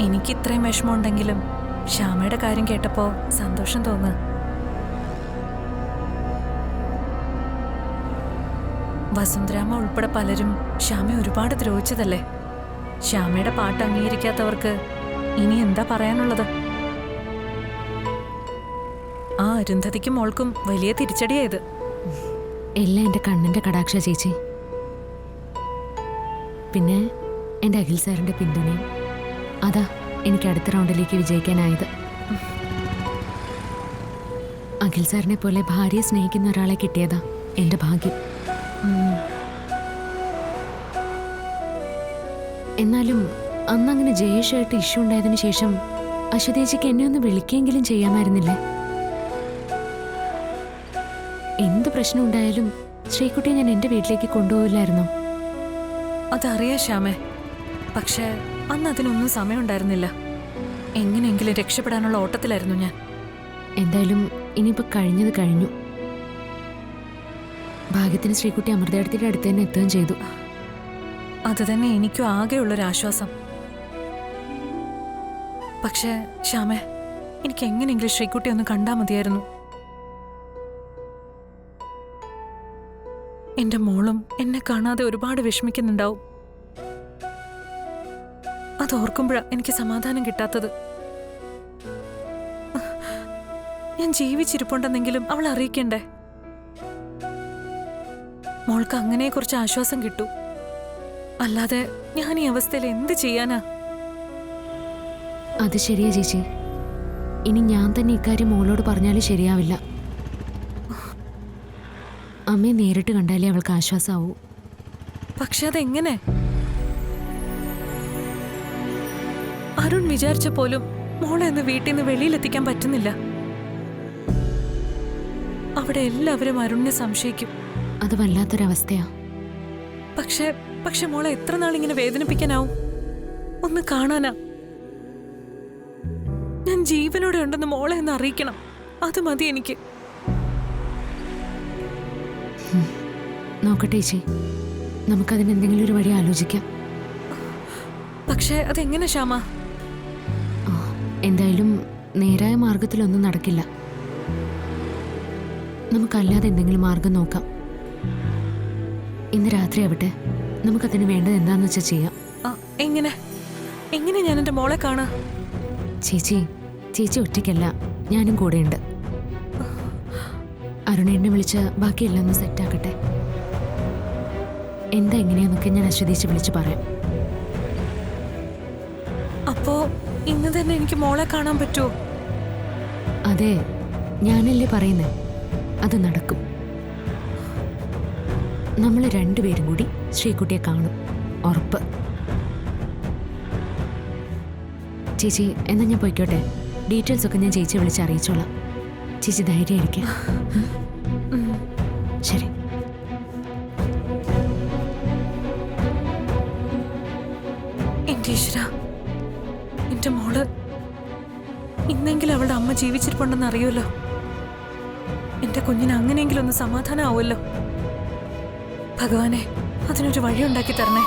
എനിക്ക് ഇത്രയും വിഷമമുണ്ടെങ്കിലും ശ്യാമയുടെ കാര്യം കേട്ടപ്പോ സന്തോഷം തോന്നുക. വസുന്ധരാമ ഉൾപ്പെടെ പലരും ശ്യാമയെ ഒരുപാട് ദ്രോഹിച്ചതല്ലേ. ശ്യാമയുടെ പാട്ട് അംഗീകരിക്കാത്തവർക്ക് ഇനി എന്താ പറയാനുള്ളത്? ആ അരുന്ധതിക്കും മോൾക്കും വലിയ തിരിച്ചടിയായത്. എല്ലാം എൻ്റെ കണ്ണിൻ്റെ കടാക്ഷ ചേച്ചി. പിന്നെ എൻ്റെ അഖിൽ സാറിൻ്റെ പിന്തുണയും. അതാ എനിക്ക് അടുത്ത റൗണ്ടിലേക്ക് വിജയിക്കാനായത്. അഖിൽ സാറിനെ പോലെ ഭാര്യയെ സ്നേഹിക്കുന്ന ഒരാളെ കിട്ടിയതാ എൻ്റെ ഭാഗ്യം. എന്നാലും അന്നങ്ങനെ ജയേഷായിട്ട് ഇഷ്യൂ ഉണ്ടായതിനു ശേഷം അശ്വതേച്ചിക്ക് എന്നെ ഒന്ന് വിളിക്കെങ്കിലും ചെയ്യാമായിരുന്നില്ലേ? എന്ത് പ്രശ്നം ഉണ്ടായാലും ശ്രീകുട്ടിയെ ഞാൻ എൻ്റെ വീട്ടിലേക്ക് കൊണ്ടുപോയില്ലായിരുന്നോ? അതറിയാം ശ്യാമേ, പക്ഷേ അന്ന് അതിനൊന്നും സമയമുണ്ടായിരുന്നില്ല. എങ്ങനെയെങ്കിലും രക്ഷപ്പെടാനുള്ള ഓട്ടത്തിലായിരുന്നു ഞാൻ. എന്തായാലും ഇനിയിപ്പോൾ കഴിഞ്ഞത് കഴിഞ്ഞു. ഭാഗ്യത്തിന് ശ്രീകുട്ടി അമൃതയുടെ അടുത്ത് തന്നെ എത്തുകയും ചെയ്തു. അത് തന്നെ എനിക്കും ആകെയുള്ളൊരാശ്വാസം. പക്ഷേ ശ്യാമേ, എനിക്ക് എങ്ങനെയെങ്കിലും ശ്രീകുട്ടി ഒന്ന് കണ്ടാൽ മതിയായിരുന്നു. എന്റെ മോളും എന്നെ കാണാതെ ഒരുപാട് വിഷമിക്കുന്നുണ്ടാവും. അതോർക്കുമ്പോഴാ എനിക്ക് സമാധാനം കിട്ടാത്തത്. ഞാൻ ജീവിച്ചിരിപ്പുണ്ടെന്നെങ്കിലും അവൾ അറിയിക്കണ്ടേ? മോൾക്ക് അങ്ങനെ കുറച്ച് ആശ്വാസം കിട്ടൂ. അല്ലാതെ ഞാൻ ഈ അവസ്ഥയിൽ എന്ത് ചെയ്യാനാ? അത് ശരിയാ ചേച്ചി. ഇനി ഞാൻ തന്നെ ഇക്കാര്യം മോളോട് പറഞ്ഞാലും ശരിയാവില്ല. അമ്മയെ നേരിട്ട് കണ്ടാലേ അവൾക്ക് ആശ്വാസമാവൂ. പക്ഷെ അതെങ്ങനെ? അരുൺ വിചാരിച്ച പോലും മോളെ ഒന്ന് വീട്ടിൽ നിന്ന് വെളിയിലെത്തിക്കാൻ പറ്റുന്നില്ല. അവിടെ എല്ലാവരും അരുണിനെ സംശയിക്കും. അത് വല്ലാത്തൊരവസ്ഥയാ. പക്ഷെ മോളെ എത്ര നാളിങ്ങനെ വേദനിപ്പിക്കാനാവും? ഒന്ന് കാണാനാ. ഞാൻ ജീവനോടെ ഉണ്ടെന്ന് മോളെ ഒന്ന് അറിയിക്കണം. അത് മതി എനിക്ക്. നോക്കട്ടെ ചേച്ചി, നമുക്കതിനെന്തെങ്കിലും ഒരു വഴി ആലോചിക്കാം. പക്ഷേ അതെങ്ങനെ ശ്യാമ? എന്തായാലും നേരായ മാർഗത്തിലൊന്നും നടക്കില്ല. നമുക്കല്ലാതെ എന്തെങ്കിലും മാർഗം നോക്കാം. ഇന്ന് രാത്രി ആവട്ടെ, നമുക്കതിന് വേണ്ടത് എന്താന്ന് വെച്ചാൽ ചെയ്യാം. എങ്ങനെ ഞാൻ എൻ്റെ മോളെ കാണാ? ചേച്ചി ഒറ്റയ്ക്കല്ല, ഞാനും കൂടെയുണ്ട്. അരുണേനെ വിളിച്ച് ബാക്കിയെല്ലാം ഒന്ന് സെറ്റാക്കട്ടെ. എന്താ എങ്ങനെയാന്നൊക്കെ ഞാൻ അശ്വതീച്ച് വിളിച്ച് പറയാം. അപ്പോ ഇന്ന് തന്നെ എനിക്ക് മോളെ കാണാൻ പറ്റുമോ? അതെ, ഞാനല്ലേ പറയുന്നേ, അത് നടക്കും. നമ്മൾ രണ്ടുപേരും കൂടി ശ്രീകുട്ടിയെ കാണും, ഉറപ്പ്. ചേച്ചി എന്നാ ഞാൻ പോയിക്കോട്ടെ. ഡീറ്റെയിൽസ് ഒക്കെ ഞാൻ ചേച്ചിയെ വിളിച്ച് അറിയിച്ചോളാം. ചേച്ചി ധൈര്യമായിരിക്കും. ശരി. എന്റെ ഈശ്വരാ, എന്റെ മോള് ഇന്നെങ്കിലും അവളുടെ അമ്മ ജീവിച്ചിരിപ്പുണ്ടെന്ന് അറിയുമല്ലോ. എന്റെ കുഞ്ഞിന് അങ്ങനെയെങ്കിലും ഒന്ന് സമാധാനം ആവുമല്ലോ. ഭഗവാനെ, അതിനൊരു വഴി ഉണ്ടാക്കി തരണേ.